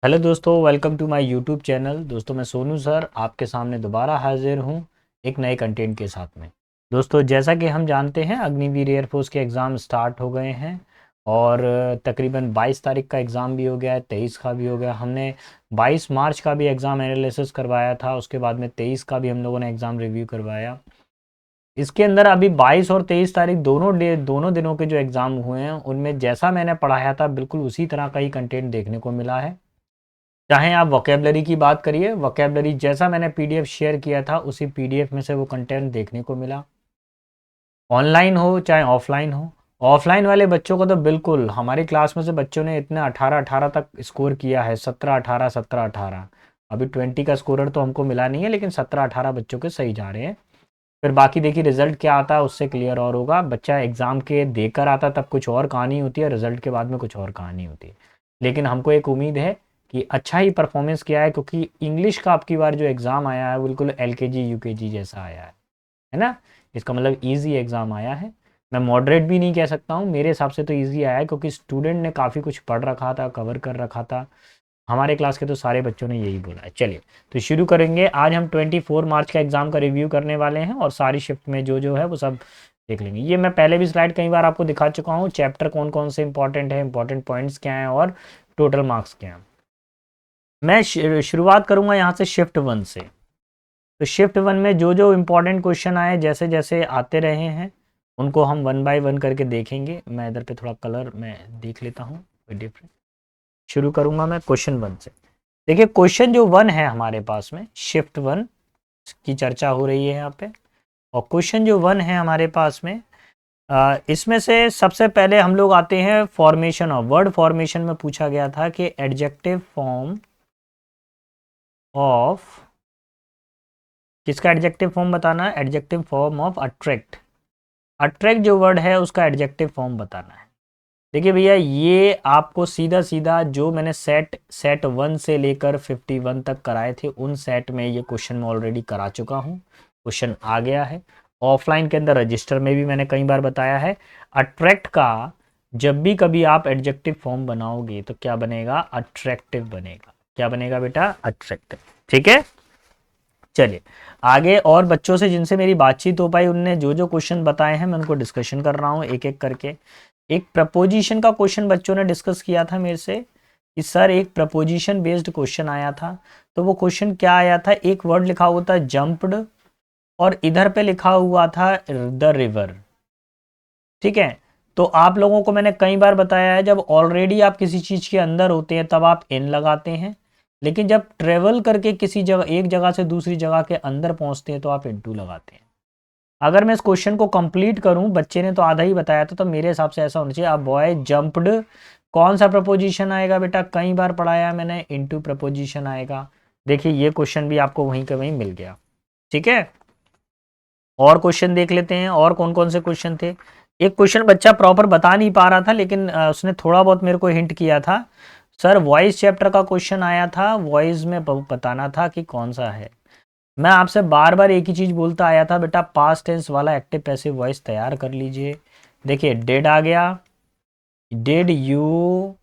Hello दोस्तों, welcome to my YouTube channel. दोस्तों मैं सोनू सर आपके सामने दोबारा हाजिर हूँ एक नए कंटेंट के साथ में। दोस्तों जैसा कि हम जानते हैं अग्निवीर एयरफोर्स के एग्ज़ाम स्टार्ट हो गए हैं और तकरीबन 22 तारीख का एग्ज़ाम भी हो गया है, 23 का भी हो गया। हमने 22 मार्च का भी एग्ज़ाम एनालिसिस करवाया था, उसके बाद में 23 का भी हम लोगों ने एग्ज़ाम रिव्यू करवाया। इसके अंदर अभी 22 और 23 तारीख दोनों दिनों के जो एग्ज़ाम हुए हैं उनमें जैसा मैंने पढ़ाया था बिल्कुल उसी तरह का ही कंटेंट देखने को मिला है। चाहे आप वोकेबलरी की बात करिए, वोकेबलरी जैसा मैंने पीडीएफ शेयर किया था उसी पीडीएफ में से वो कंटेंट देखने को मिला। ऑनलाइन हो चाहे ऑफलाइन हो, ऑफलाइन वाले बच्चों को तो बिल्कुल हमारी क्लास में से बच्चों ने इतने 18-18 तक स्कोर किया है, 17-18 17-18। अभी 20 का स्कोरर तो हमको मिला नहीं है, लेकिन 17-18 बच्चों के सही जा रहे हैं। फिर बाकी देखिए रिजल्ट क्या आता है उससे क्लियर और होगा। बच्चा एग्जाम के देकर आता तब कुछ और कहानी होती है, रिजल्ट के बाद में कुछ और कहानी होती है। लेकिन हमको एक उम्मीद है कि अच्छा ही परफॉर्मेंस किया है, क्योंकि इंग्लिश का आपकी बार जो एग्ज़ाम आया है बिल्कुल एलकेजी यूकेजी जैसा आया है ना। इसका मतलब इजी एग्ज़ाम आया है। मैं मॉडरेट भी नहीं कह सकता हूँ, मेरे हिसाब से तो इजी आया है, क्योंकि स्टूडेंट ने काफ़ी कुछ पढ़ रखा था, कवर कर रखा था। हमारे क्लास के तो सारे बच्चों ने यही बोला है। चलिए तो शुरू करेंगे। आज हम 24 मार्च का एग्ज़ाम का रिव्यू करने वाले हैं और सारी शिफ्ट में जो जो है वो सब देख लेंगे। ये मैं पहले भी स्लाइड कई बार आपको दिखा चुका हूँ, चैप्टर कौन कौन से इंपॉर्टेंट है, इंपॉर्टेंट पॉइंट्स क्या हैं और टोटल मार्क्स क्या हैं। मैं शुरुआत करूंगा यहाँ से शिफ्ट वन से। तो शिफ्ट वन में जो जो इम्पोर्टेंट क्वेश्चन आए जैसे जैसे आते रहे हैं उनको हम वन बाय वन करके देखेंगे। मैं इधर पे थोड़ा कलर मैं देख लेता हूँ कोई डिफरेंट। शुरू करूंगा मैं क्वेश्चन वन से। देखिए क्वेश्चन जो वन है हमारे पास में, शिफ्ट वन की चर्चा हो रही है यहाँ पे। और क्वेश्चन जो वन है हमारे पास में, इसमें से सबसे पहले हम लोग आते हैं फॉर्मेशन ऑफ वर्ड। फॉर्मेशन में पूछा गया था कि एडजेक्टिव फॉर्म ऑफ, किसका एडजेक्टिव फॉर्म बताना है? Adjective form of attract. Attract जो वर्ड है उसका एडजेक्टिव फॉर्म बताना है। देखिए भैया ये आपको सीधा सीधा जो मैंने सेट वन से लेकर 51 तक कराए थे उन सेट में ये क्वेश्चन मैं ऑलरेडी करा चुका हूँ। क्वेश्चन आ गया है। ऑफलाइन के अंदर रजिस्टर में भी मैंने कई बार बताया है। अट्रैक्ट का जब भी कभी आप एडजेक्टिव फॉर्म बनाओगे तो क्या बनेगा? अट्रैक्टिव बनेगा। क्या बनेगा बेटा? अट्रैक्टिव। ठीक है, चलिए आगे। और बच्चों से जिनसे मेरी बातचीत हो पाई उनने जो जो क्वेश्चन बताए हैं मैं उनको डिस्कशन कर रहा हूँ एक एक करके। एक प्रपोजिशन का क्वेश्चन बच्चों ने डिस्कस किया था मेरे से कि सर एक प्रपोजिशन बेस्ड क्वेश्चन आया था। तो वो क्वेश्चन क्या आया था, एक वर्ड लिखा हुआ था जंप्ड और इधर पे लिखा हुआ था द रिवर। ठीक है, तो आप लोगों को मैंने कई बार बताया है जब ऑलरेडी आप किसी चीज़ के अंदर होते हैं तब आप इन लगाते हैं, लेकिन जब ट्रेवल करके किसी जगह एक जगह से दूसरी जगह के अंदर पहुंचते हैं तो आप इनटू लगाते हैं। अगर मैं इस क्वेश्चन को कंप्लीट करूं, बच्चे ने तो आधा ही बताया था, तो मेरे हिसाब से ऐसा होना चाहिए अब बॉय जंप्ड कौन सा प्रपोजिशन आएगा बेटा? कई बार पढ़ाया है मैंने, इनटू प्रपोजिशन आएगा। देखिए ये क्वेश्चन भी आपको वहीं के वहीं मिल गया। ठीक है, और क्वेश्चन देख लेते हैं और कौन कौन से क्वेश्चन थे। एक क्वेश्चन बच्चा प्रॉपर बता नहीं पा रहा था, लेकिन उसने थोड़ा बहुत मेरे को हिंट किया था। सर वॉइस चैप्टर का क्वेश्चन आया था, वॉइस में बताना था कि कौन सा है। मैं आपसे बार बार एक ही चीज बोलता आया था, बेटा पास्ट टेंस वाला एक्टिव पैसिव वॉइस तैयार कर लीजिए। देखिए डेड आ गया। Did you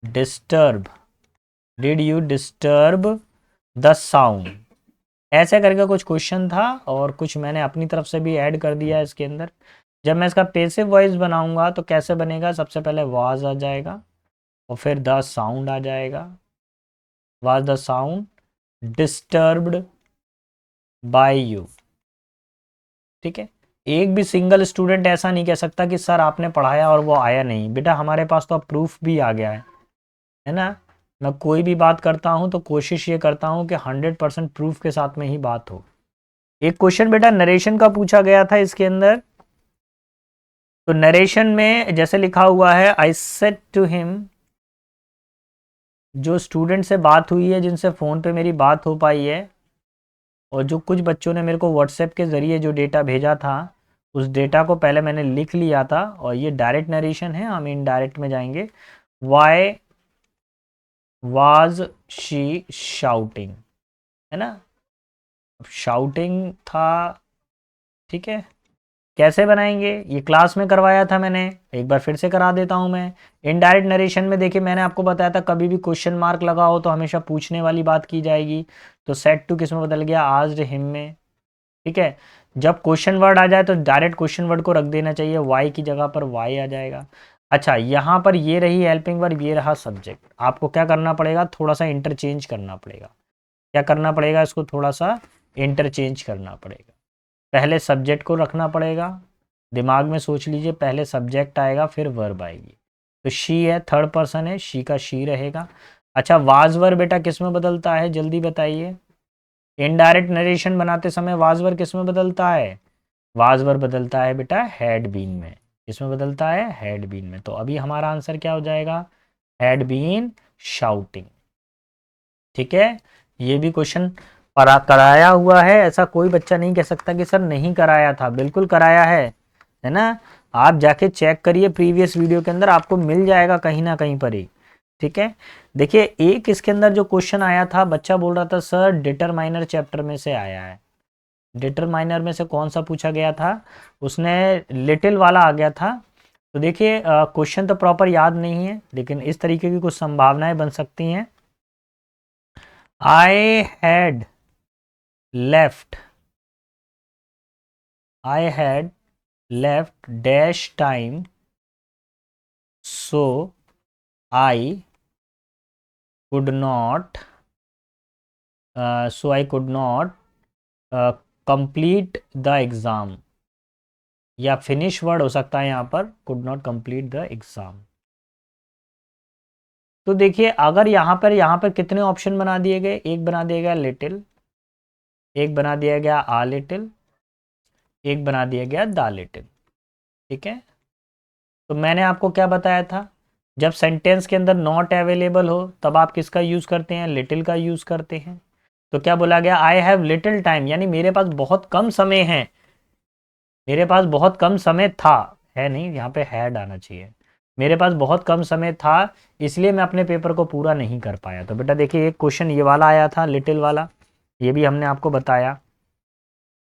disturb, did you disturb the sound, ऐसे करके कुछ क्वेश्चन था और कुछ मैंने अपनी तरफ से भी ऐड कर दिया है इसके अंदर। जब मैं इसका पेसिव वॉइस बनाऊंगा तो कैसे बनेगा? सबसे पहले वाज आ जाएगा और फिर द साउंड आ जाएगा। Was the sound disturbed by you. ठीक है, एक भी सिंगल स्टूडेंट ऐसा नहीं कह सकता कि सर आपने पढ़ाया और वो आया नहीं। बेटा हमारे पास तो अब प्रूफ भी आ गया है ना। मैं कोई भी बात करता हूँ तो कोशिश ये करता हूँ कि 100% प्रूफ के साथ में ही बात हो। एक क्वेश्चन बेटा नरेशन का पूछा गया था इसके अंदर। तो नरेशन में जैसे लिखा हुआ है, आई सेड टू हिम, जो स्टूडेंट से बात हुई है, जिनसे फ़ोन पे मेरी बात हो पाई है, और जो कुछ बच्चों ने मेरे को व्हाट्सएप के ज़रिए जो डेटा भेजा था उस डेटा को पहले मैंने लिख लिया था। और ये डायरेक्ट नरेशन है, हम इनडायरेक्ट में जाएंगे। वाई वाज शी शाउटिंग, है ना, शाउटिंग था। ठीक है, कैसे बनाएंगे, ये क्लास में करवाया था मैंने, एक बार फिर से करा देता हूं मैं। इनडायरेक्ट नरेशन में देखिए मैंने आपको बताया था कभी भी क्वेश्चन मार्क लगा हो तो हमेशा पूछने वाली बात की जाएगी। तो सेट टू किस में बदल गया, आस्क्ड हिम में। ठीक है, जब क्वेश्चन वर्ड आ जाए तो डायरेक्ट क्वेश्चन वर्ड को रख देना चाहिए, वाई की जगह पर वाई आ जाएगा। अच्छा, यहाँ पर ये रही हेल्पिंग वर्ब, ये रहा सब्जेक्ट। आपको क्या करना पड़ेगा, थोड़ा सा इंटरचेंज करना पड़ेगा। क्या करना पड़ेगा, इसको थोड़ा सा इंटरचेंज करना पड़ेगा। पहले सब्जेक्ट को रखना पड़ेगा, दिमाग में सोच लीजिए, पहले सब्जेक्ट आएगा फिर वर्ब आएगी। तो शी है, थर्ड पर्सन है, शी का शी रहेगा। अच्छा, वाज वर्ब बेटा किस में बदलता है, जल्दी बताइए। इनडायरेक्ट नरेशन बनाते समय वाज वर्ब किस में बदलता है, वाज वर्ब बदलता है बेटा हैड बीन में। किसमें बदलता है, हैड बीन में। तो अभी हमारा आंसर क्या हो जाएगा, हैड बीन शाउटिंग। ठीक है, ये भी क्वेश्चन कराया हुआ है, ऐसा कोई बच्चा नहीं कह सकता कि सर नहीं कराया था, बिल्कुल कराया है ना। आप जाके चेक करिए प्रीवियस वीडियो के अंदर, आपको मिल जाएगा कहीं ना कहीं पर ही। ठीक है, देखिए एक इसके अंदर जो क्वेश्चन आया था, बच्चा बोल रहा था सर डिटरमाइनर चैप्टर में से आया है। डिटरमाइनर में से कौन सा पूछा गया था, उसने लिटिल वाला आ गया था। तो देखिए क्वेश्चन तो प्रॉपर याद नहीं है, लेकिन इस तरीके की कुछ संभावनाएं बन सकती हैं। I had left, I had left dash time, so I could not, so I could not complete the exam, या फिनिश वर्ड हो सकता है यहाँ पर, could not complete the exam। तो देखिए अगर यहाँ पर कितने ऑप्शन बना दिए गए, एक बना दिया गया लिटिल, एक बना दिया गया आ लिटिल, एक बना दिया गया द लिटिल। ठीक है, तो मैंने आपको क्या बताया था, जब सेंटेंस के अंदर नॉट अवेलेबल हो तब आप किसका यूज़ करते हैं, लिटिल का यूज़ करते हैं। तो क्या बोला गया, आई हैव लिटिल टाइम, यानी मेरे पास बहुत कम समय है, मेरे पास बहुत कम समय था, है नहीं, यहाँ पे हैड आना चाहिए। मेरे पास बहुत कम समय था, इसलिए मैं अपने पेपर को पूरा नहीं कर पाया। तो बेटा देखिए एक क्वेश्चन ये वाला आया था लिटिल वाला, ये भी हमने आपको बताया।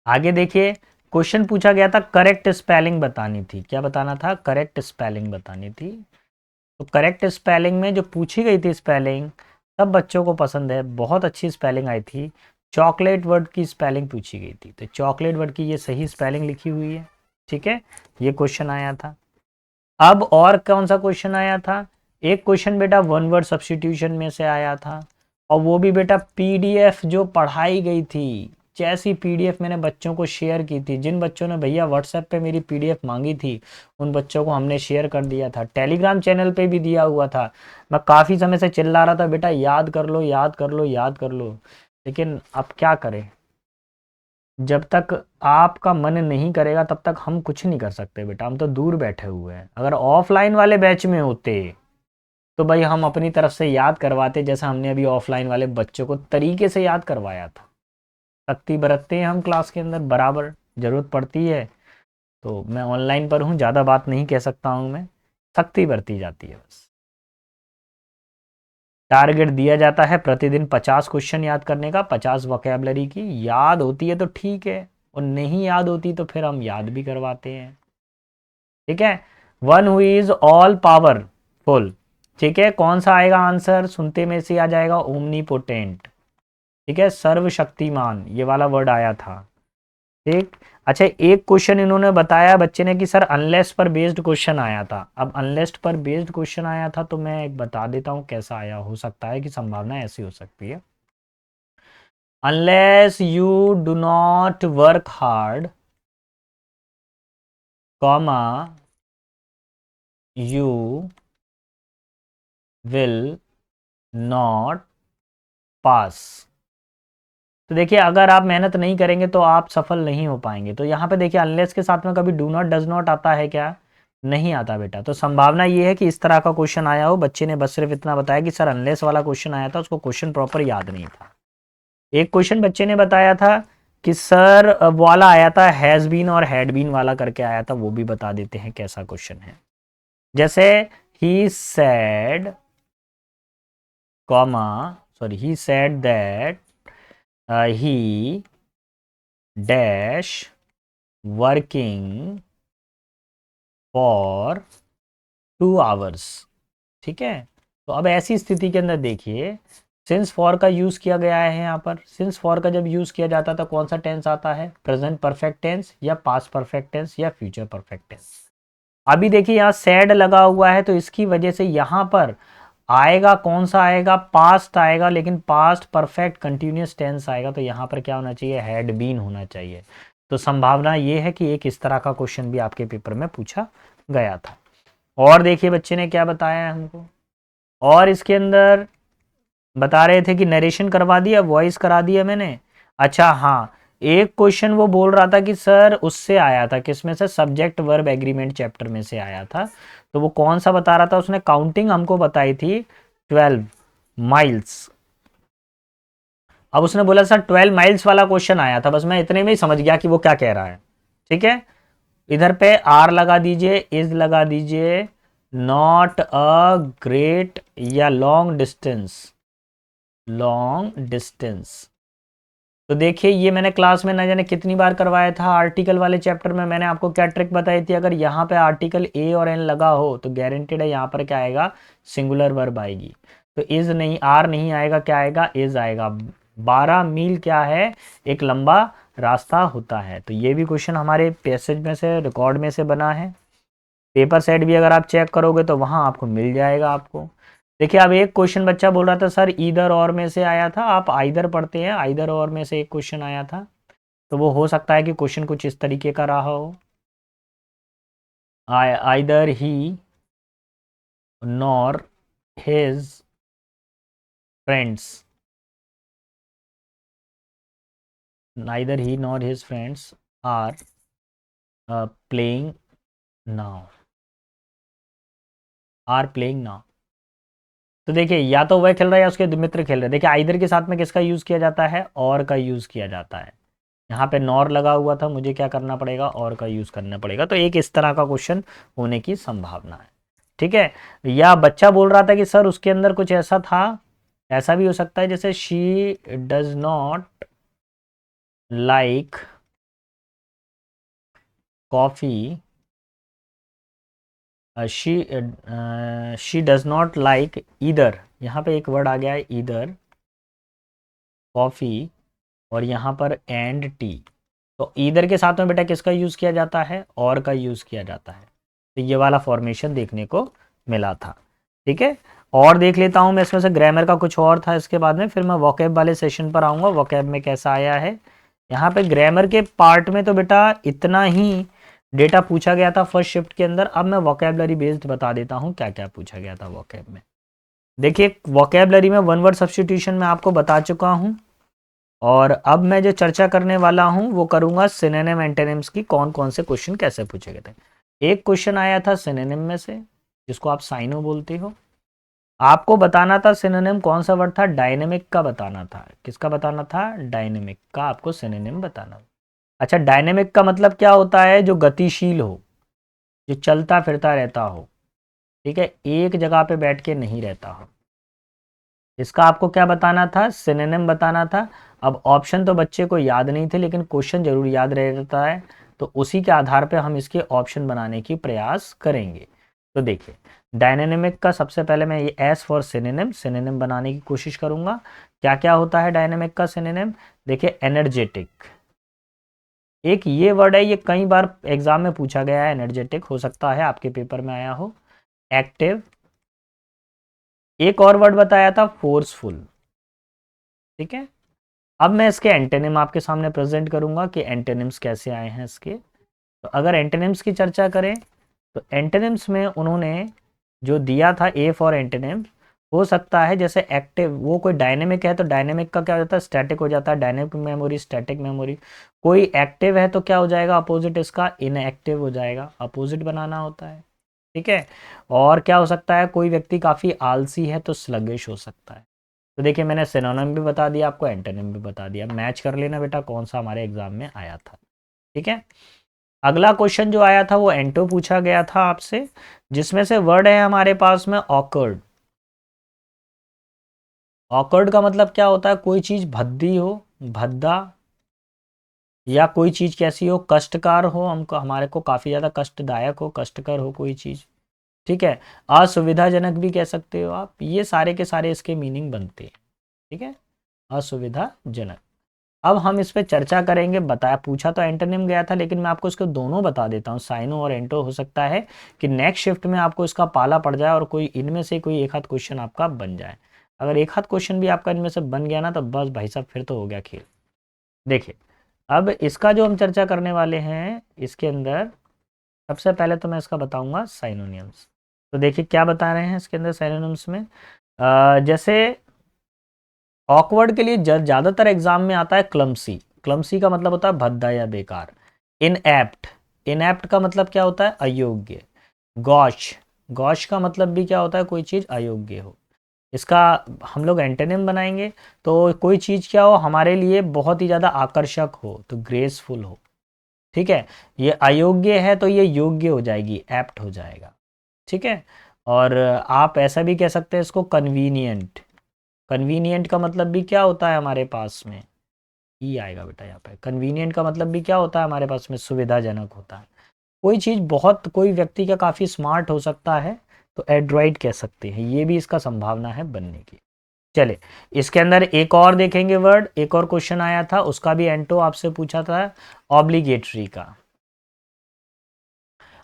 आगे देखिए क्वेश्चन पूछा गया था करेक्ट स्पेलिंग बतानी थी, क्या बताना था, करेक्ट स्पेलिंग बतानी थी। तो करेक्ट स्पेलिंग में जो पूछी गई थी स्पेलिंग, सब बच्चों को पसंद है, बहुत अच्छी स्पेलिंग आई थी। चॉकलेट वर्ड की स्पेलिंग पूछी गई थी, तो चॉकलेट वर्ड की ये सही स्पेलिंग लिखी हुई है। ठीक है, ये क्वेश्चन आया था। अब और कौन सा क्वेश्चन आया था, एक क्वेश्चन बेटा वन वर्ड सब्स्टिट्यूशन में से आया था, और वो भी बेटा पीडीएफ जो पढ़ाई गई थी, जैसी पीडीएफ मैंने बच्चों को शेयर की थी, जिन बच्चों ने भैया व्हाट्सएप पे मेरी पीडीएफ मांगी थी उन बच्चों को हमने शेयर कर दिया था, टेलीग्राम चैनल पे भी दिया हुआ था। मैं काफ़ी समय से चिल्ला रहा था बेटा याद कर लो याद कर लो याद कर लो, लेकिन अब क्या करें, जब तक आपका मन नहीं करेगा तब तक हम कुछ नहीं कर सकते बेटा, हम तो दूर बैठे हुए हैं। अगर ऑफलाइन वाले बैच में होते तो भाई हम अपनी तरफ से याद करवाते, जैसा हमने अभी ऑफलाइन वाले बच्चों को तरीके से याद करवाया था। सख्ती बरतते हैं हम क्लास के अंदर, बराबर ज़रूरत पड़ती है। तो मैं ऑनलाइन पर हूँ, ज़्यादा बात नहीं कह सकता हूँ मैं, सख्ती बरती जाती है बस। टारगेट दिया जाता है प्रतिदिन 50 क्वेश्चन याद करने का, 50 वोकेबलरी की, याद होती है तो ठीक है, और नहीं याद होती तो फिर हम याद भी करवाते हैं। ठीक है, one who is all powerful. ठीक है, कौन सा आएगा आंसर, सुनते में से आ जाएगा ओमनीपोटेंट। ठीक है, सर्वशक्तिमान, ये वाला वर्ड आया था। ठीक, अच्छा एक क्वेश्चन इन्होंने बताया बच्चे ने कि सर अनलेस पर बेस्ड क्वेश्चन आया था। अब अनलेस पर बेस्ड क्वेश्चन आया था तो मैं एक बता देता हूं कैसा आया, हो सकता है कि संभावना ऐसी हो सकती है। Unless you do not work hard, comma you will not pass. तो देखिए अगर आप मेहनत नहीं करेंगे तो आप सफल नहीं हो पाएंगे। तो यहाँ पे देखिए अनलेस के साथ में कभी डू नॉट डज नॉट आता है क्या, नहीं आता बेटा। तो संभावना ये है कि इस तरह का क्वेश्चन आया हो, बच्चे ने बस सिर्फ इतना बताया कि सर अनलेस वाला क्वेश्चन आया था, उसको क्वेश्चन प्रॉपर याद नहीं था। एक क्वेश्चन बच्चे ने बताया था कि सर वाला आया था हैज बीन और हैड बीन वाला करके आया था, वो भी बता देते हैं कैसा क्वेश्चन है। जैसे he said comma, sorry he said that he dash working for 2 hours. ठीक है, तो अब ऐसी स्थिति के अंदर देखिए, सिंस फॉर का यूज़ किया गया है यहाँ पर। सिंस फॉर का जब यूज़ किया जाता था कौन सा टेंस आता है? प्रेजेंट परफेक्ट टेंस या पास्ट परफेक्ट टेंस या फ्यूचर परफेक्ट टेंस। अभी देखिए यहाँ सैड लगा हुआ है तो इसकी वजह से यहाँ पर आएगा कौन सा आएगा? पास्ट आएगा, लेकिन पास्ट परफेक्ट कंटिन्यूस टेंस आएगा, तो यहाँ पर क्या होना चाहिए? हैड बीन होना चाहिए। तो संभावना ये है कि एक इस तरह का क्वेश्चन भी आपके पेपर में पूछा गया था। और देखिए बच्चे ने क्या बताया है हमको, और इसके अंदर बता रहे थे कि नरेशन करवा दिया, वॉइस करा दिया मैंने। अच्छा हाँ, एक क्वेश्चन वो बोल रहा था कि सर उससे आया था, किसमें से? सब्जेक्ट वर्ब एग्रीमेंट चैप्टर में से आया था। तो वो कौन सा बता रहा था? उसने काउंटिंग हमको बताई थी 12 माइल्स। अब उसने बोला सर 12 माइल्स वाला क्वेश्चन आया था, बस मैं इतने में ही समझ गया कि वो क्या कह रहा है। ठीक है, इधर पे आर लगा दीजिए, इज लगा दीजिए, नॉट अ ग्रेट या लॉन्ग डिस्टेंस, लॉन्ग डिस्टेंस। तो देखिए ये मैंने क्लास में न जाने कितनी बार करवाया था। आर्टिकल वाले चैप्टर में मैंने आपको क्या ट्रिक बताई थी, अगर यहाँ पे आर्टिकल ए और एन लगा हो तो गारंटेड है यहाँ पर क्या आएगा? सिंगुलर वर्ब आएगी। तो इज नहीं, आर नहीं आएगा, क्या आएगा? इज आएगा। 12 मील क्या है? एक लंबा रास्ता होता है। तो ये भी क्वेश्चन हमारे पैसेज में से, रिकॉर्ड में से बना है। पेपर सेट भी अगर आप चेक करोगे तो वहाँ आपको मिल जाएगा आपको। देखिए अब एक क्वेश्चन बच्चा बोल रहा था सर ईदर और में से आया था। आप आइदर पढ़ते हैं, आइदर और में से एक क्वेश्चन आया था। तो वो हो सकता है कि क्वेश्चन कुछ इस तरीके का रहा हो, either he nor his friends, neither he nor his friends are playing now, are playing now. तो देखिए या तो वह खेल रहा है या उसके मित्र खेल रहे हैं। देखिए आइदर के साथ में किसका यूज़ किया जाता है? और का यूज़ किया जाता है। यहाँ पे नॉर लगा हुआ था, मुझे क्या करना पड़ेगा? और का यूज़ करना पड़ेगा। तो एक इस तरह का क्वेश्चन होने की संभावना है। ठीक है, या बच्चा बोल रहा था कि सर उसके अंदर कुछ ऐसा था, ऐसा भी हो सकता है जैसे she does not like coffee, she does not like either. यहाँ पे एक वर्ड आ गया है ईदर, कॉफ़ी, और यहाँ पर एंड टी। तो ईदर के साथ में बेटा किसका यूज़ किया जाता है? और का यूज़ किया जाता है। तो ये वाला फॉर्मेशन देखने को मिला था। ठीक है, और देख लेता हूँ मैं इसमें से ग्रामर का कुछ और था, इसके बाद में फिर मैं वोकैब वाले सेशन पर आऊँगा। वोकैब में कैसा आया है? यहाँ पे ग्रामर के पार्ट में तो बेटा इतना ही डेटा पूछा गया था फर्स्ट शिफ्ट के अंदर। अब मैं वोकैबलरी बेस्ड बता देता हूँ क्या क्या पूछा गया था वोकैब में। देखिए वोकैबलरी में वन वर्ड सब्स्टिट्यूशन में आपको बता चुका हूँ, और अब मैं जो चर्चा करने वाला हूं वो करूंगा सिनोनिम एंटोनिम्स की, कौन कौन से क्वेश्चन कैसे पूछे गए थे। एक क्वेश्चन आया था सिनोनिम में से, जिसको आप साइनो बोलते हो। आपको बताना था सिनोनिम कौन सा वर्ड था? डायनेमिक का बताना था। किसका बताना था? डायनेमिक का आपको सिनोनिम बताना था। अच्छा, डायनेमिक का मतलब क्या होता है? जो गतिशील हो, जो चलता फिरता रहता हो। ठीक है, एक जगह पे बैठ के नहीं रहता हो। इसका आपको क्या बताना था? सिनोनिम बताना था। अब ऑप्शन तो बच्चे को याद नहीं थे, लेकिन क्वेश्चन जरूर याद रहता है, तो उसी के आधार पे हम इसके ऑप्शन बनाने की प्रयास करेंगे। तो देखिए डायनेमिक का सबसे पहले मैं ये एस फॉर सिनोनिम, सिनोनिम बनाने की कोशिश करूंगा। क्या क्या होता है डायनेमिक का सिनोनिम? देखिए एनर्जेटिक, एक ये वर्ड है, ये कई बार एग्जाम में पूछा गया है। एनर्जेटिक हो सकता है आपके पेपर में आया हो। एक्टिव, एक और वर्ड बताया था फोर्सफुल। ठीक है, अब मैं इसके एंटेनिम आपके सामने प्रेजेंट करूंगा कि एंटेनिम्स कैसे आए हैं इसके। तो अगर एंटेनिम्स की चर्चा करें तो एंटेनिम्स में उन्होंने जो दिया था ए फॉर एंटेनिम्स, हो सकता है जैसे एक्टिव, वो कोई डायनेमिक है तो डायनेमिक का क्या हो जाता है? स्टैटिक हो जाता है। Dynamic memory, static memory. कोई एक्टिव है तो क्या हो जाएगा? अपोजिट इसका इनएक्टिव हो जाएगा, अपोजिट बनाना होता है। ठीक है, और क्या हो सकता है? कोई व्यक्ति काफ़ी आलसी है तो स्लगिश हो सकता है। तो देखिए मैंने सिनोनिम भी बता दिया आपको, एंटोनिम भी बता दिया। मैच कर लेना बेटा कौन सा हमारे एग्जाम में आया था। ठीक है, अगला क्वेश्चन जो आया था वो एंटो पूछा गया था आपसे, जिसमें से वर्ड है हमारे पास में ऑकर्ड। ऑकर्ड का मतलब क्या होता है? कोई चीज भद्दी हो, भद्दा, या कोई चीज़ कैसी हो, कष्टकार हो, हमको हमारे को काफ़ी ज़्यादा कष्टदायक हो, कष्टकर हो कोई चीज़, ठीक है। असुविधाजनक भी कह सकते हो आप, ये सारे के सारे इसके मीनिंग बनते हैं, ठीक है, असुविधाजनक। अब हम इस पे चर्चा करेंगे। बताया पूछा तो एंटोनिम गया था, लेकिन मैं आपको इसको दोनों बता देता हूँ, साइनो और एंटो। हो सकता है कि नेक्स्ट शिफ्ट में आपको इसका पाला पड़ जाए और कोई इनमें से कोई एक आध क्वेश्चन आपका बन जाए। अगर एक आध क्वेश्चन भी आपका इनमें से बन गया ना, तो बस भाई साहब फिर तो हो गया खेल। देखिए, अब इसका जो हम चर्चा करने वाले हैं, इसके अंदर सबसे पहले तो मैं इसका बताऊंगा साइनोनियम्स। तो देखिए क्या बता रहे हैं इसके अंदर साइनोनियम्स में। जैसे ऑकवर्ड के लिए ज़्यादातर एग्जाम में आता है क्लमसी। क्लमसी का मतलब होता है भद्दा या बेकार। इनएप्ट, इनएप्ट का मतलब क्या होता है, अयोग्य। गॉश, गॉश का मतलब भी क्या होता है, कोई चीज़ अयोग्य हो। इसका हम लोग एंटोनिम बनाएंगे, तो कोई चीज़ क्या हो, हमारे लिए बहुत ही ज़्यादा आकर्षक हो, तो ग्रेसफुल हो, ठीक है। ये अयोग्य है तो ये योग्य हो जाएगी, एप्ट हो जाएगा, ठीक है। और आप ऐसा भी कह सकते हैं इसको कन्वीनियंट। कन्वीनियंट का मतलब भी क्या होता है हमारे पास में, ई आएगा बेटा यहाँ पे। कन्वीनियंट का मतलब भी क्या होता है हमारे पास में, सुविधाजनक होता है। कोई चीज़ बहुत, कोई व्यक्ति का काफ़ी स्मार्ट हो सकता है, तो एड्रॉइड कह सकते हैं, ये भी इसका संभावना है बनने की। चले, इसके अंदर एक और देखेंगे वर्ड, एक और क्वेश्चन आया था, उसका भी एंटो आपसे पूछा था, ऑब्लिगेटरी का।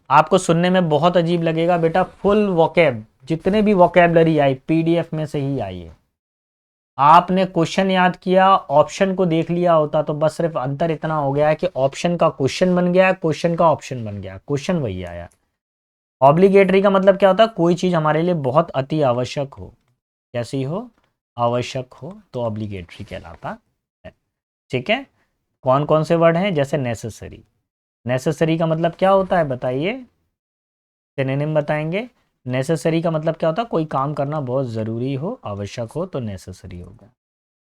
आपको सुनने में बहुत अजीब लगेगा बेटा, फुल वोकैब, जितने भी वोकैबलरी आई पीडीएफ में से ही आई है। आपने क्वेश्चन याद किया, ऑप्शन को देख लिया होता, तो बस सिर्फ अंतर इतना हो गया है कि ऑप्शन का क्वेश्चन बन गया, क्वेश्चन का ऑप्शन बन गया, क्वेश्चन वही आया। ऑब्लिगेटरी का मतलब क्या होता है, कोई चीज हमारे लिए बहुत अति आवश्यक हो। कैसी हो, आवश्यक हो, तो ऑब्लिगेटरी कहलाता है, ठीक है। कौन कौन से वर्ड हैं, जैसे नेसेसरी। नेसेसरी का मतलब क्या होता है बताइए, सिनोनिम बताएंगे। नेसेसरी का मतलब क्या होता है, कोई काम करना बहुत ज़रूरी हो, आवश्यक हो, तो नेसेसरी होगा,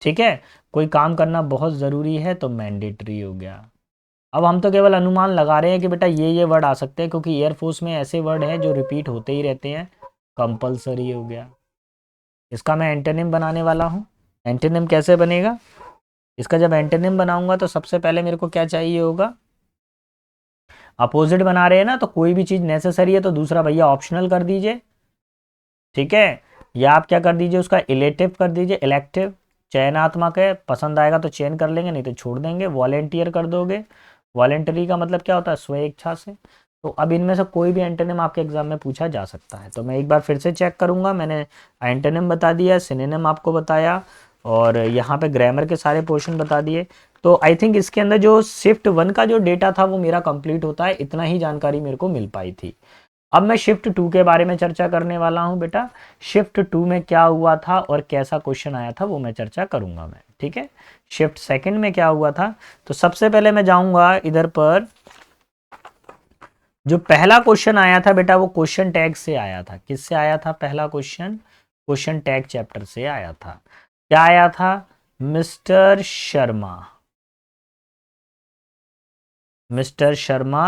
ठीक है। कोई काम करना बहुत ज़रूरी है तो मैंडेटरी हो गया। अब हम तो केवल अनुमान लगा रहे हैं कि बेटा ये वर्ड आ सकते हैं, क्योंकि एयरफोर्स में ऐसे वर्ड हैं जो रिपीट होते ही रहते हैं। कंपलसरी हो गया। इसका मैं एंटोनिम बनाने वाला हूँ। एंटोनिम कैसे बनेगा, इसका जब एंटोनिम बनाऊंगा तो सबसे पहले मेरे को क्या चाहिए होगा, अपोजिट बना रहे हैं ना, तो कोई भी चीज़ नेसेसरी है तो दूसरा भैया ऑप्शनल कर दीजिए, ठीक है। या आप क्या कर दीजिए, उसका इलेक्टिव कर दीजिए, इलेक्टिव, चयनात्मक है, पसंद आएगा तो चयन कर लेंगे, नहीं तो छोड़ देंगे। वॉलेंटियर कर दोगे, वॉलेंटरी का मतलब क्या होता है, स्व इच्छा से। तो अब इनमें से कोई भी एंटोनिम आपके एग्जाम में पूछा जा सकता है। तो मैं एक बार फिर से चेक करूंगा, मैंने एंटोनिम बता दिया, सिनोनिम आपको बताया, और यहाँ पे ग्रामर के सारे पोर्शन बता दिए। तो आई थिंक इसके अंदर जो शिफ्ट 1 का जो डेटा था वो मेरा कंप्लीट होता है, इतना ही जानकारी मेरे को मिल पाई थी। अब मैं शिफ्ट 2 के बारे में चर्चा करने वाला हूं बेटा। शिफ्ट 2 में क्या हुआ था और कैसा क्वेश्चन आया था वो मैं चर्चा करूंगा मैं, ठीक है। शिफ्ट सेकंड में क्या हुआ था, तो सबसे पहले मैं जाऊंगा इधर पर। जो पहला क्वेश्चन आया था बेटा, वो क्वेश्चन टैग से आया था। किससे आया था पहला क्वेश्चन, क्वेश्चन टैग चैप्टर से आया था। क्या आया था, मिस्टर शर्मा, मिस्टर शर्मा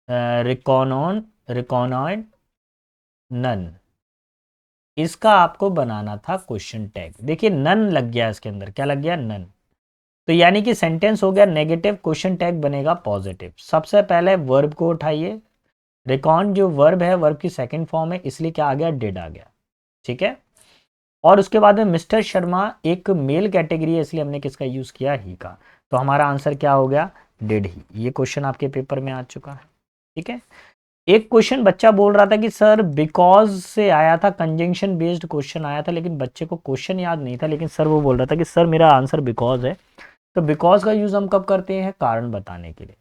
रिकॉनॉन, रिकॉनॉइड नन, इसका आपको बनाना था क्वेश्चन टैग। देखिए नन लग गया इसके अंदर, क्या लग गया, नन। तो यानी कि सेंटेंस हो गया नेगेटिव, क्वेश्चन टैग बनेगा पॉजिटिव। सबसे पहले वर्ब को उठाइए। रिकॉन जो वर्ब है, वर्ब की सेकंड फॉर्म है, इसलिए क्या आ गया, डिड आ गया, ठीक है। और उसके बाद में मिस्टर शर्मा एक मेल कैटेगरी है, इसलिए हमने किसका यूज किया, ही का। तो हमारा आंसर क्या हो गया, डिड ही। ये क्वेश्चन आपके पेपर में आ चुका है, ठीक है। एक क्वेश्चन बच्चा बोल रहा था कि सर बिकॉज से आया था, कंजंक्शन बेस्ड क्वेश्चन आया था, लेकिन बच्चे को क्वेश्चन याद नहीं था, लेकिन सर वो बोल रहा था कि सर मेरा आंसर बिकॉज है। तो बिकॉज का यूज हम कब करते हैं, कारण बताने के लिए।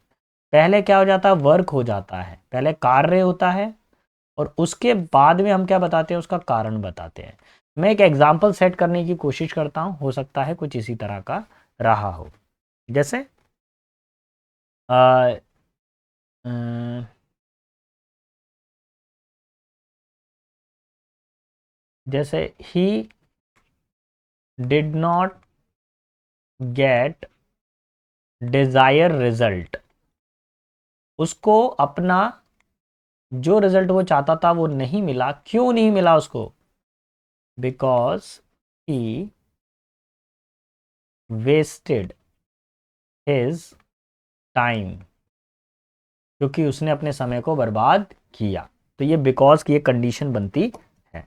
पहले क्या हो जाता है, वर्क हो जाता है, पहले कार्य होता है, और उसके बाद में हम क्या बताते हैं, उसका कारण बताते हैं। मैं एक एग्जाम्पल सेट करने की कोशिश करता हूं, हो सकता है कुछ इसी तरह का रहा हो। जैसे अ, अ, जैसे he did not gate Dzire result, उसको अपना जो रिजल्ट वो चाहता था वो नहीं मिला। क्यों नहीं मिला उसको, because he wasted his time, क्योंकि उसने अपने समय को बर्बाद किया। तो ये बिकॉज की एक कंडीशन बनती है।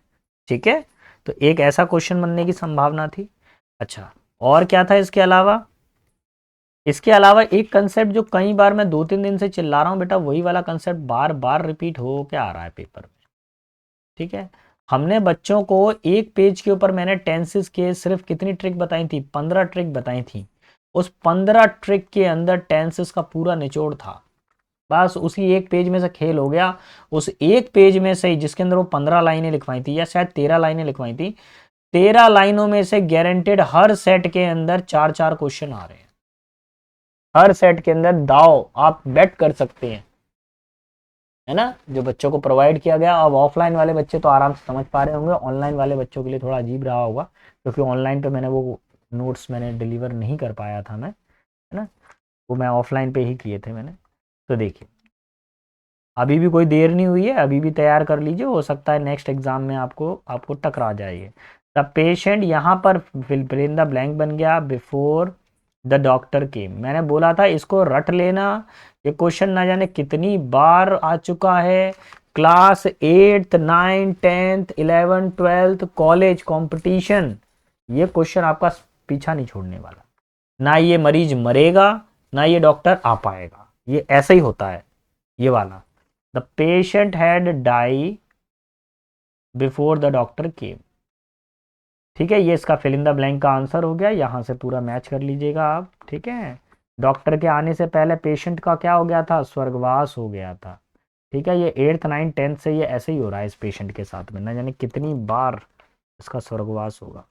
ठीक है, तो एक ऐसा क्वेश्चन बनने की संभावना थी। अच्छा, और क्या था इसके अलावा? इसके अलावा एक कंसेप्ट जो कई बार मैं 2-3 दिन से चिल्ला रहा हूं बेटा, वही वाला कंसेप्ट बार बार रिपीट हो के आ रहा है पेपर में। ठीक है, हमने बच्चों को एक पेज के ऊपर मैंने टेंसेस के सिर्फ कितनी ट्रिक बताई थी? 15 ट्रिक बताई थी। उस 15 ट्रिक के अंदर टेंसेस का पूरा निचोड़ था। बस उसी एक पेज में से खेल हो गया। उस एक पेज में से जिसके अंदर वो 15 लाइनें लिखवाई थी, या शायद 13 लाइनें लिखवाई थी, 13 लाइनों में से गारंटेड हर सेट के अंदर 4-4 क्वेश्चन आ रहे हैं। हर सेट के अंदर दाव आप बेट कर सकते हैं, है ना, जो बच्चों को प्रोवाइड किया गया। अब ऑफलाइन वाले बच्चे तो आराम से समझ पा रहे होंगे, ऑनलाइन वाले बच्चों के लिए थोड़ा अजीब रहा होगा, क्योंकि ऑनलाइन पे मैंने वो नोट्स मैंने डिलीवर नहीं कर पाया था मैं, है ना, वो मैं ऑफलाइन पे ही किए थे मैंने। तो देखिए, अभी भी कोई देर नहीं हुई है, अभी भी तैयार कर लीजिए, हो सकता है नेक्स्ट एग्जाम में आपको टकरा जाइए। द पेशेंट, यहाँ पर फिल इन द ब्लैंक बन गया, बिफोर द डॉक्टर केम। मैंने बोला था इसको रट लेना, ये क्वेश्चन ना जाने कितनी बार आ चुका है। Class 8th 9th 10th 11th 12th college competition, ये क्वेश्चन आपका पीछा नहीं छोड़ने वाला। ना ये मरीज मरेगा, ना ये डॉक्टर आ पाएगा, ये ऐसा ही होता है ये वाला। The patient had die before the doctor came. ठीक है, ये इसका फिल इन द ब्लैंक का आंसर हो गया, यहां से पूरा मैच कर लीजिएगा आप। ठीक है, डॉक्टर के आने से पहले पेशेंट का क्या हो गया था? स्वर्गवास हो गया था। ठीक है, ये 8th 9th 10th से ये ऐसे ही हो रहा है इस पेशेंट के साथ में, ना जाने कितनी बार इसका स्वर्गवास होगा।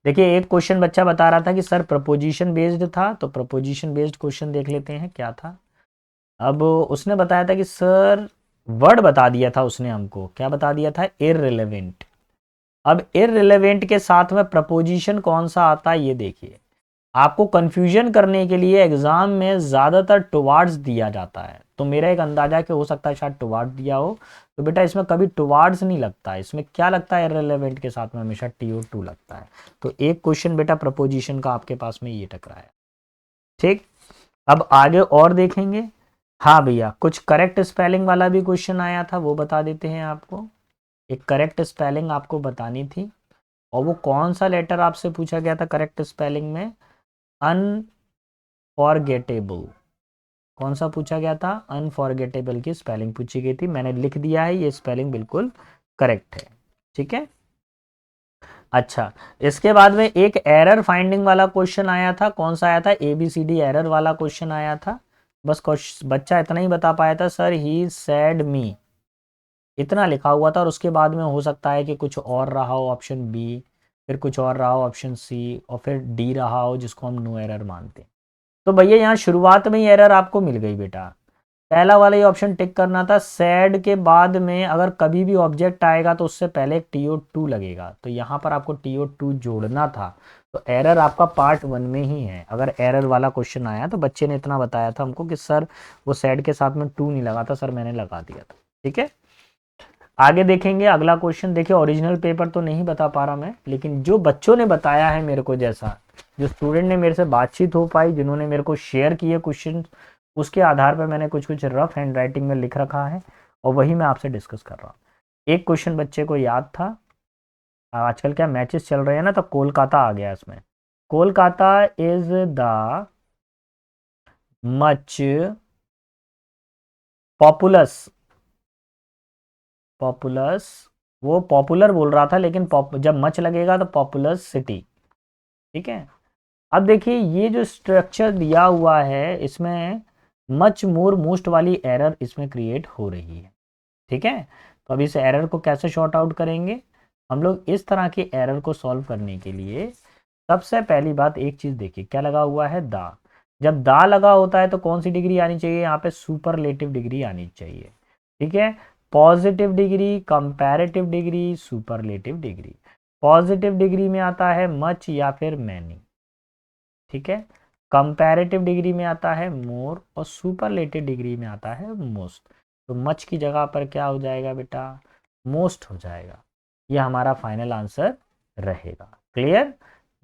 देखिए, एक क्वेश्चन बच्चा बता रहा था कि सर प्रपोजिशन बेस्ड था, तो प्रपोजिशन बेस्ड क्वेश्चन देख लेते हैं क्या था। अब उसने बताया था कि सर, वर्ड बता दिया था उसने हमको, क्या बता दिया था? इररिलेवेंट। अब इररिलेवेंट के साथ में प्रपोजिशन कौन सा आता है ये देखिए। आपको कंफ्यूजन करने के लिए एग्जाम में ज्यादातर टुवार्ड्स दिया जाता है, तो मेरा एक अंदाजा कि हो सकता है शायद टुवार्ड दिया हो। तो बेटा इसमें कभी टुवार्ड्स नहीं लगता है, इसमें क्या लगता है? इररिलेवेंट के साथ में हमेशा TO2 लगता है। तो एक क्वेश्चन बेटा प्रपोजिशन का आपके पास में ये टकराया। ठीक, अब आगे और देखेंगे। हाँ भैया, कुछ करेक्ट स्पेलिंग वाला भी क्वेश्चन आया था, वो बता देते हैं आपको। एक करेक्ट स्पेलिंग आपको बतानी थी, और वो कौन सा लेटर आपसे पूछा गया था करेक्ट स्पेलिंग में? अनफॉरगेटेबल। कौन सा पूछा गया था? अनफॉरगेटेबल की स्पेलिंग पूछी गई थी, मैंने लिख दिया है, ये स्पेलिंग बिल्कुल करेक्ट है। ठीक है, अच्छा, इसके बाद में एक एरर फाइंडिंग वाला क्वेश्चन आया था। कौन सा आया था? ABCD एरर वाला क्वेश्चन आया था। बस बच्चा इतना ही बता पाया था, सर ही सेड मी, इतना लिखा हुआ था, और उसके बाद में हो सकता है कि कुछ और रहा हो, ऑप्शन बी, फिर कुछ और रहा हो, ऑप्शन सी, और फिर डी रहा हो, जिसको हम नो एरर मानते हैं। तो भैया यहाँ शुरुआत में ही एरर आपको मिल गई बेटा। पहला वाला ही ऑप्शन टिक करना था। सैड के बाद में अगर कभी भी ऑब्जेक्ट आएगा तो उससे पहले एक TO2 लगेगा, तो यहाँ पर आपको TO2 जोड़ना था। तो एरर आपका पार्ट 1 में ही है। अगर एरर वाला क्वेश्चन आया तो बच्चे ने इतना बताया था हमको कि सर वो सैड के साथ में 2 नहीं लगा था, सर मैंने लगा दिया था। ठीक है, आगे देखेंगे अगला क्वेश्चन। देखिए, ओरिजिनल पेपर तो नहीं बता पा रहा मैं, लेकिन जो बच्चों ने बताया है मेरे को, जैसा जो स्टूडेंट ने मेरे से बातचीत हो पाई, जिन्होंने मेरे को शेयर किए क्वेश्चन, उसके आधार पर मैंने कुछ कुछ रफ हैंड राइटिंग में लिख रखा है, और वही मैं आपसे डिस्कस कर रहा हूँ। एक क्वेश्चन बच्चे को याद था, आजकल क्या मैचेस चल रहे हैं ना, तो कोलकाता आ गया इसमें। Kolkata is the much populace, populace, वो पॉपुलर बोल रहा था, लेकिन जब मच लगेगा तो पॉपुलस सिटी। ठीक है, अब देखिए ये जो स्ट्रक्चर दिया हुआ है, इसमें मच मोर मोस्ट वाली एरर इसमें क्रिएट हो रही है। ठीक है, तो अब इस एरर को कैसे शॉर्ट आउट करेंगे हम लोग? इस तरह की एरर को सॉल्व करने के लिए सबसे पहली बात, एक चीज देखिए, क्या लगा हुआ है? दा। जब दा लगा होता है तो कौन सी डिग्री आनी चाहिए? यहाँ पे सुपरलेटिव डिग्री आनी चाहिए। ठीक है, positive degree, comparative degree, superlative degree. Positive degree में आता है मच या फिर मैनी। ठीक है, कंपैरेटिव डिग्री में आता है मोर, और सुपरलेटिव डिग्री में आता है मोस्ट। तो मच की जगह पर क्या हो जाएगा बेटा? मोस्ट हो जाएगा। यह हमारा फाइनल आंसर रहेगा। क्लियर?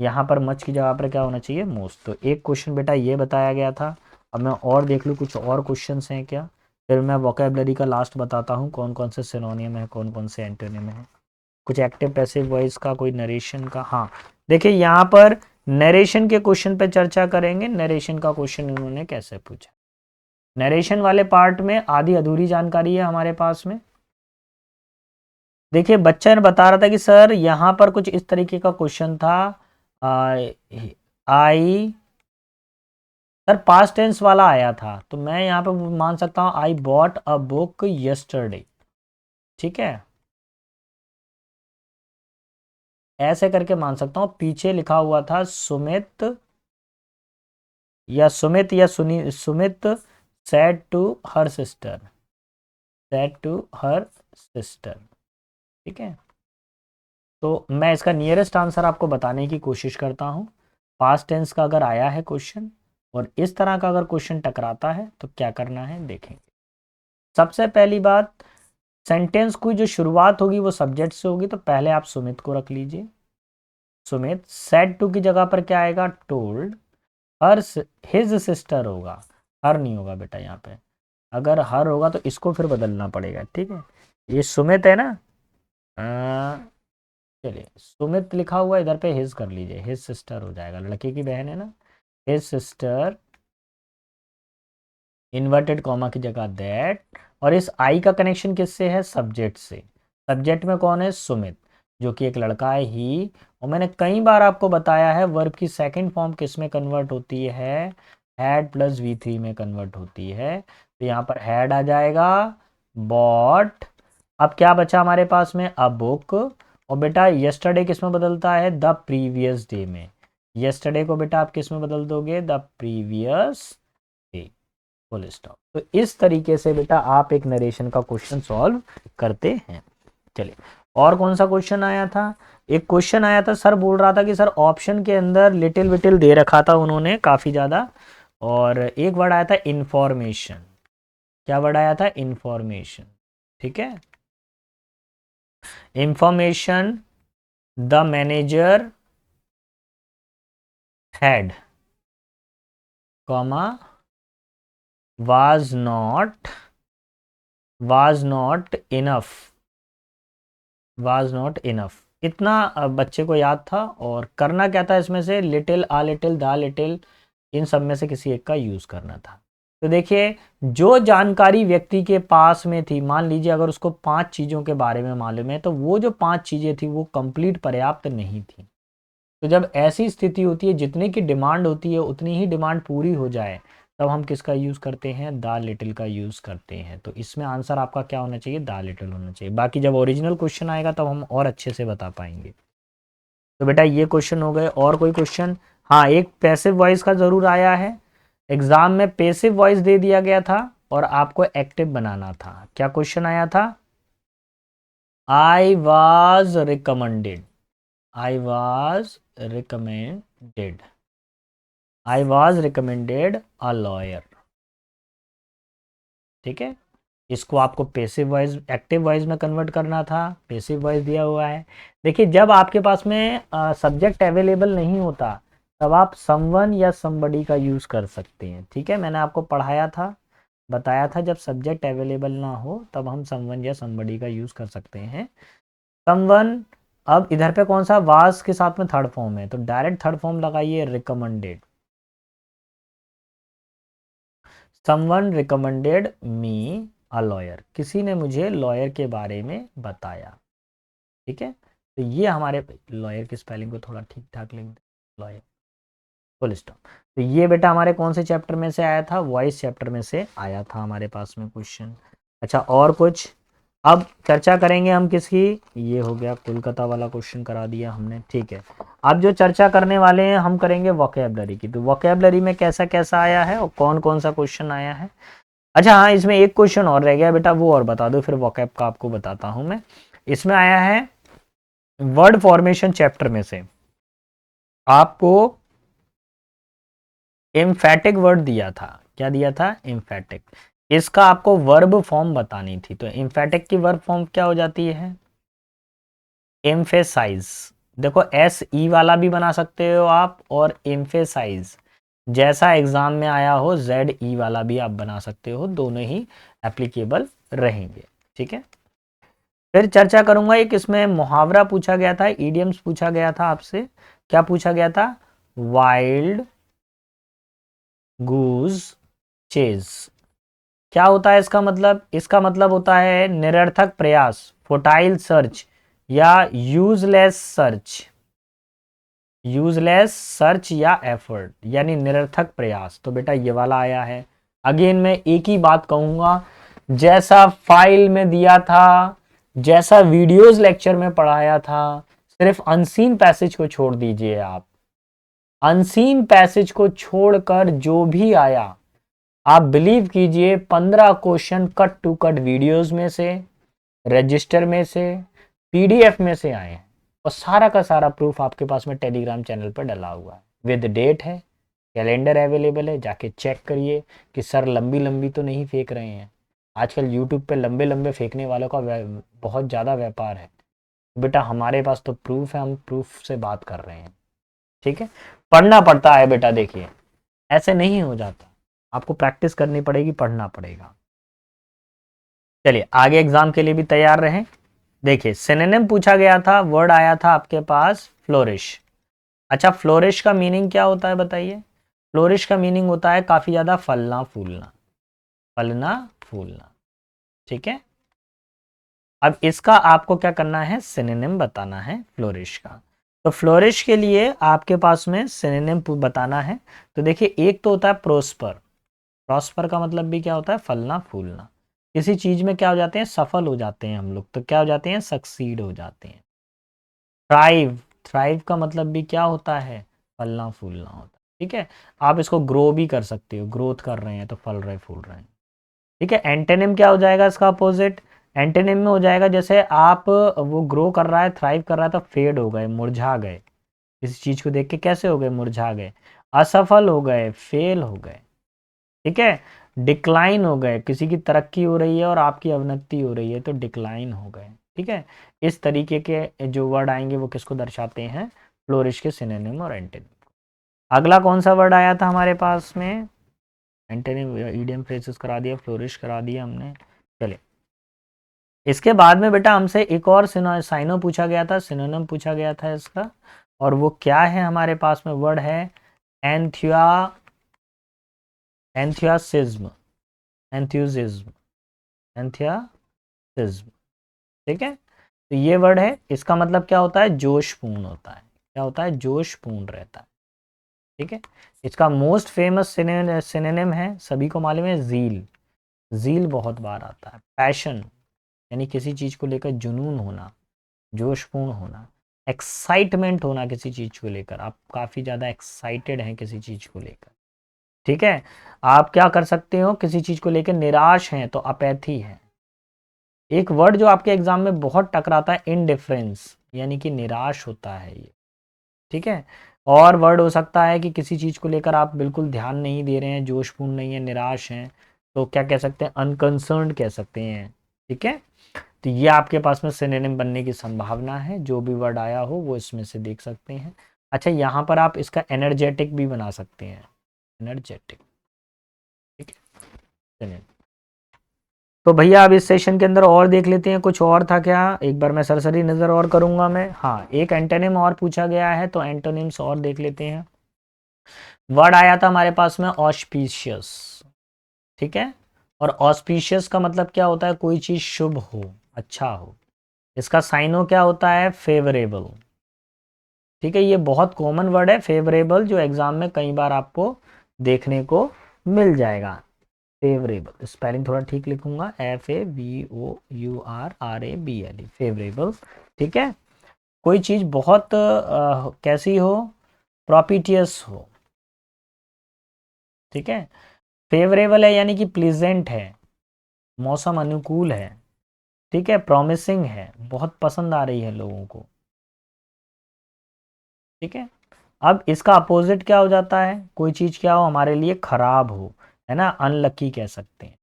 यहाँ पर मच की जगह पर क्या होना चाहिए? मोस्ट। तो एक क्वेश्चन बेटा ये बताया गया था, अब मैं और देख लूँ कुछ और क्वेश्चंस हैं क्या, फिर मैं वोकेबलरी का लास्ट बताता हूँ कौन कौन से सिनोनियम है, कौन कौन से एंटोनिम है। कुछ एक्टिव पैसिव वॉइस का, कोई नरेशन का। हाँ देखिए यहाँ पर नरेशन के क्वेश्चन पे चर्चा करेंगे। नरेशन का क्वेश्चन उन्होंने कैसे पूछा। नरेशन वाले पार्ट में आधी अधूरी जानकारी है हमारे पास में। देखिए बच्चा ने बता रहा था कि सर यहाँ पर कुछ इस तरीके का क्वेश्चन था, आई सर पास्ट टेंस वाला आया था, तो मैं यहाँ पे मान सकता हूँ I bought a book yesterday. ठीक है, ऐसे करके मान सकता हूँ। पीछे लिखा हुआ था सुमित या सुमित या Sumit said to her sister, said to her sister. ठीक है, तो मैं इसका नियरेस्ट आंसर आपको बताने की कोशिश करता हूँ। पास्ट टेंस का अगर आया है क्वेश्चन और इस तरह का अगर क्वेश्चन टकराता है तो क्या करना है देखेंगे। सबसे पहली बात, सेंटेंस की जो शुरुआत होगी वो सब्जेक्ट से होगी, तो पहले आप सुमित को रख लीजिए। सुमित, सेड टू की जगह पर क्या आएगा, टोल्ड। हर हिज सिस्टर होगा, हर नहीं होगा बेटा यहाँ पे। अगर हर होगा तो इसको फिर बदलना पड़ेगा। ठीक है, ये सुमित है ना, चलिए सुमित लिखा हुआ इधर पे हिज कर लीजिए, हिज सिस्टर हो जाएगा, लड़के की बहन है ना, हिज सिस्टर इन्वर्टेड कॉमा की जगह दैट। और इस आई का कनेक्शन किससे है, सब्जेक्ट से। सब्जेक्ट में कौन है, सुमित, जो कि एक लड़का है ही। और मैंने कई बार आपको बताया है वर्ब की सेकंड फॉर्म किस में कन्वर्ट होती है, हैड प्लस V3 में कन्वर्ट होती है। तो यहाँ पर हैड आ जाएगा, बॉट। अब क्या बचा हमारे पास में, अ बुक। और बेटा यस्टरडे किस में बदलता है, द प्रीवियस डे में। यस्टरडे को बेटा आप किस में बदल दोगे, the previous day, full stop. तो इस तरीके से बेटा आप एक नरेशन का क्वेश्चन सॉल्व करते हैं। चलिए और कौन सा क्वेश्चन आया था, एक क्वेश्चन आया था, सर बोल रहा था कि सर ऑप्शन के अंदर लिटिल विटिल दे रखा था उन्होंने काफ़ी ज़्यादा, और एक वर्ड आया था इंफॉर्मेशन। क्या वर्ड आया था, इंफॉर्मेशन। ठीक है, information the manager had comma was not enough, was not enough. इतना बच्चे को याद था। और करना क्या था इसमें से, little, a little, the little, इन सब में से किसी एक का यूज़ करना था। तो देखिए जो जानकारी व्यक्ति के पास में थी, मान लीजिए अगर उसको 5 चीज़ों के बारे में मालूम है, तो वो जो 5 चीज़ें थी वो कंप्लीट पर्याप्त नहीं थी। तो जब ऐसी स्थिति होती है, जितने की डिमांड होती है उतनी ही डिमांड पूरी हो जाए, तब हम किसका यूज़ करते हैं, द लिटिल का यूज़ करते हैं। तो इसमें आंसर आपका क्या होना चाहिए, द लिटिल होना चाहिए। बाकी जब ओरिजिनल क्वेश्चन आएगा तब हम और अच्छे से बता पाएंगे। तो बेटा ये क्वेश्चन हो गए। और कोई क्वेश्चन, हाँ एक पैसिव वॉइस का ज़रूर आया है एग्जाम में। पैसिव वॉइस दे दिया गया था और आपको एक्टिव बनाना था। क्या क्वेश्चन आया था, I was recommended, I was recommended, I was recommended a lawyer. ठीक है, इसको आपको पैसिव वॉइस एक्टिव वॉइस में कन्वर्ट करना था। पैसिव वॉइस दिया हुआ है। देखिए जब आपके पास में सब्जेक्ट अवेलेबल नहीं होता, तब आप समवन या समबडी का यूज़ कर सकते हैं। ठीक है, मैंने आपको पढ़ाया था, बताया था, जब सब्जेक्ट अवेलेबल ना हो तब हम समवन या समबडी का यूज़ कर सकते हैं। समवन, अब इधर पे कौन सा, वाज के साथ में थर्ड फॉर्म है, तो डायरेक्ट थर्ड फॉर्म लगाइए, recommended. Someone recommended me a lawyer, किसी ने मुझे लॉयर के बारे में बताया। ठीक है, तो ये हमारे, लॉयर की स्पेलिंग को थोड़ा ठीक ठाक लिख दे, लॉयर, फुल स्टॉप। तो ये बेटा हमारे कौन से चैप्टर में से आया था, वॉइस चैप्टर में से आया था हमारे पास में क्वेश्चन। अच्छा और कुछ, अब चर्चा करेंगे हम किसकी, ये हो गया कोलकाता वाला क्वेश्चन करा दिया हमने। ठीक है, अब जो चर्चा करने वाले हैं हम करेंगे वोकेबलरी की। तो वोकेबलरी में कैसा कैसा आया है और कौन कौन सा क्वेश्चन आया है। अच्छा हाँ, इसमें एक क्वेश्चन और रह गया बेटा, वो और बता दो, फिर वोकैब का आपको बताता हूं मैं। इसमें आया है वर्ड फॉर्मेशन चैप्टर में से आपको एम्फेटिक वर्ड दिया था। क्या दिया था, एम्फेटिक। इसका आपको वर्ब फॉर्म बतानी थी। तो एम्फेटिक की वर्ब फॉर्म क्या हो जाती है, एम्फेसाइज। देखो एस ई वाला भी बना सकते हो आप, और एम्फेसाइज, जैसा एग्जाम में आया हो ZE वाला भी आप बना सकते हो, दोनों ही एप्लीकेबल रहेंगे। ठीक है, फिर चर्चा करूंगा एक इसमें मुहावरा पूछा गया था, इडियम्स पूछा गया था आपसे। क्या पूछा गया था? वाइल्ड गूज चेज। क्या होता है इसका मतलब? इसका मतलब होता है निरर्थक प्रयास, फोटाइल सर्च या यूजलेस सर्च। यूजलेस सर्च या एफर्ट यानी निरर्थक प्रयास, तो बेटा ये वाला आया है। अगेन मैं एक ही बात कहूंगा, जैसा फाइल में दिया था, जैसा वीडियोस लेक्चर में पढ़ाया था, सिर्फ अनसीन पैसेज को छोड़ दीजिए आप। अनसीन पैसेज को छोड़कर जो भी आया, आप बिलीव कीजिए 15 question cut to cut videos में से, रजिस्टर में से, पीडीएफ में से आए हैं, और सारा का सारा प्रूफ आपके पास में टेलीग्राम चैनल पर डला हुआ है, विद डेट है, कैलेंडर अवेलेबल है, जाके चेक करिए कि सर लंबी लंबी तो नहीं फेंक रहे हैं। आजकल यूट्यूब पे लंबे लंबे फेंकने वालों का बहुत ज़्यादा व्यापार है। बेटा हमारे पास तो प्रूफ है, हम प्रूफ से बात कर रहे हैं। ठीक है, पढ़ना पड़ता है बेटा, देखिए ऐसे नहीं हो जाता, आपको प्रैक्टिस करनी पड़ेगी, पढ़ना पड़ेगा। चलिए आगे एग्जाम के लिए भी तैयार रहें। देखिए सिनोनिम पूछा गया था, वर्ड आया था आपके पास फ्लोरिश। अच्छा, फ्लोरिश का मीनिंग क्या होता है बताइए? फ्लोरिश का मीनिंग होता है काफी ज्यादा फलना फूलना, फलना फूलना। ठीक है, अब इसका आपको क्या करना है? सिनोनिम बताना है फ्लोरिश का। तो फ्लोरिश के लिए आपके पास में सिनोनिम बताना है। तो देखिए एक तो होता है प्रोस्पर। प्रॉस्पर का मतलब भी क्या होता है? फलना फूलना। किसी चीज में क्या हो जाते हैं? सफल हो जाते हैं हम लोग, तो क्या हो जाते हैं? सक्सीड हो जाते हैं। थ्राइव, थ्राइव का मतलब भी क्या होता है? फलना फूलना होता है। ठीक है, आप इसको ग्रो भी कर सकते हो, ग्रोथ कर रहे हैं तो फल रहे फूल रहे हैं। ठीक है, एंटेनिम क्या हो जाएगा इसका अपोजिट? एंटेनिम में हो जाएगा जैसे आप वो ग्रो कर रहा है, थ्राइव कर रहा है, तो फेड हो गए, मुरझा गए। किसी चीज को देख के कैसे हो गए? मुरझा गए। असफल हो गए, फेल हो गए। ठीक है, डिक्लाइन हो गए, किसी की तरक्की हो रही है और आपकी अवनति हो रही है तो डिक्लाइन हो गए। ठीक है, इस तरीके के जो वर्ड आएंगे वो किसको दर्शाते हैं? फ्लोरिश के सिनोनिम और एंटोनिम। अगला कौन सा वर्ड आया था हमारे पास में? एंटोनिम ईडियम फ्रेजेस करा दिया, फ्लोरिश करा दिया हमने। चलिए इसके बाद में बेटा हमसे एक और साइनो पूछा गया था, सिनोनिम पूछा गया था इसका, और वो क्या है हमारे पास में? वर्ड है एंथिया, एंथियासिज्म, एंथ्यूजिज्म, एंथियासिज्म। ठीक है, तो ये वर्ड है, इसका मतलब क्या होता है? जोशपूर्ण होता है। क्या होता है? जोशपूर्ण रहता है। ठीक है, इसका मोस्ट फेमस सिनोनिम है, सभी को मालूम है, जील। जील बहुत बार आता है। पैशन यानी किसी चीज को लेकर जुनून होना, जोशपूर्ण होना। एक्साइटमेंट होना किसी चीज को लेकर, आप काफी ज्यादा एक्साइटेड हैं किसी चीज को लेकर। ठीक है, आप क्या कर सकते हो? किसी चीज को लेकर निराश हैं तो अपैथी है। एक वर्ड जो आपके एग्जाम में बहुत टकराता है, इनडिफरेंस, यानी कि निराश होता है ये। ठीक है, और वर्ड हो सकता है कि किसी चीज को लेकर आप बिल्कुल ध्यान नहीं दे रहे हैं, जोशपूर्ण नहीं है, निराश हैं, तो क्या कह सकते हैं? अनकंसर्न्ड कह सकते हैं। ठीक है, तो ये आपके पास में सिनोनिम बनने की संभावना है, जो भी वर्ड आया हो वो इसमें से देख सकते हैं। अच्छा, यहाँ पर आप इसका एनर्जेटिक भी बना सकते हैं, एनर्जेटिक। ठीक है, चलिए तो भैया अब इस सेशन के अंदर और देख लेते हैं, कुछ और था क्या? एक बार मैं सरसरी नज़र और करूंगा मैं। हाँ, एक एंटोनिम और पूछा गया है, तो एंटोनिम्स और देख लेते हैं। वर्ड आया था हमारे पास में ऑस्पिशियस। ठीक है, और ऑस्पिशियस का मतलब क्या होता है? कोई चीज़ शुभ हो, अच्छा हो। इसका साइनो क्या होता है? फेवरेबल। ठीक है, ये बहुत कॉमन वर्ड है फेवरेबल, जो एग्जाम में कई बार आपको देखने को मिल जाएगा। फेवरेबल, स्पेलिंग थोड़ा ठीक लिखूंगा, FAVOURRABLE, फेवरेबल। ठीक है, कोई चीज बहुत कैसी हो? प्रॉपिटियस हो। ठीक है, फेवरेबल है यानी कि प्लीजेंट है, मौसम अनुकूल है। ठीक है, प्रॉमिसिंग है, बहुत पसंद आ रही है लोगों को। ठीक है, अब इसका अपोजिट क्या हो जाता है? कोई चीज क्या हो? हमारे लिए खराब हो, है ना, अनलकी कह सकते हैं।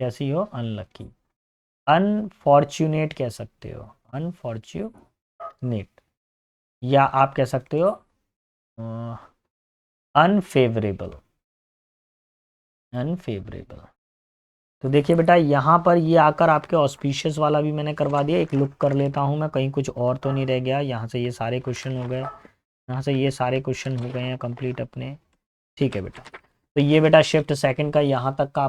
कैसी हो? अनलकी। अनफॉर्चुनेट कह सकते हो, अनफॉर्चुनेट। या आप कह सकते हो अनफेवरेबल, अनफेवरेबल। तो देखिए बेटा यहाँ पर ये आकर आपके ऑस्पिशियस वाला भी मैंने करवा दिया। एक लुक कर लेता हूँ मैं, कहीं कुछ और तो नहीं रह गया। यहाँ से ये सारे क्वेश्चन हो गए, यहाँ से ये सारे क्वेश्चन हो गए हैं कंप्लीट अपने। ठीक है बेटा, तो ये बेटा शिफ्ट सेकंड का यहाँ तक का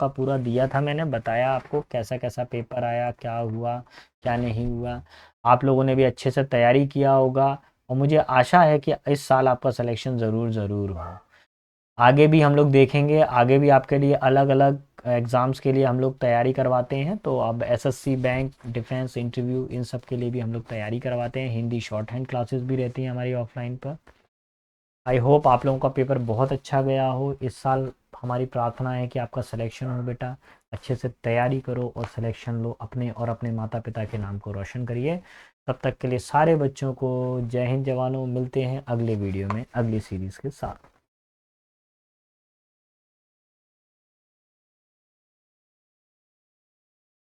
पूरा दिया था मैंने, बताया आपको कैसा कैसा पेपर आया, क्या हुआ क्या नहीं हुआ। आप लोगों ने भी अच्छे से तैयारी किया होगा और मुझे आशा है कि इस साल आपका सिलेक्शन ज़रूर ज़रूर हो। आगे भी हम लोग देखेंगे, आगे भी आपके लिए अलग अलग एग्ज़ाम्स के लिए हम लोग तैयारी करवाते हैं। तो अब एसएससी, बैंक, डिफेंस, इंटरव्यू, इन सब के लिए भी हम लोग तैयारी करवाते हैं। हिंदी शॉर्ट हैंड क्लासेस भी रहती हैं हमारी ऑफलाइन पर। आई होप आप लोगों का पेपर बहुत अच्छा गया हो इस साल। हमारी प्रार्थना है कि आपका सिलेक्शन हो बेटा। अच्छे से तैयारी करो और सिलेक्शन लो, अपने और अपने माता पिता के नाम को रोशन करिए। तब तक के लिए सारे बच्चों को जय हिंद जवानों। मिलते हैं अगले वीडियो में अगली सीरीज़ के साथ।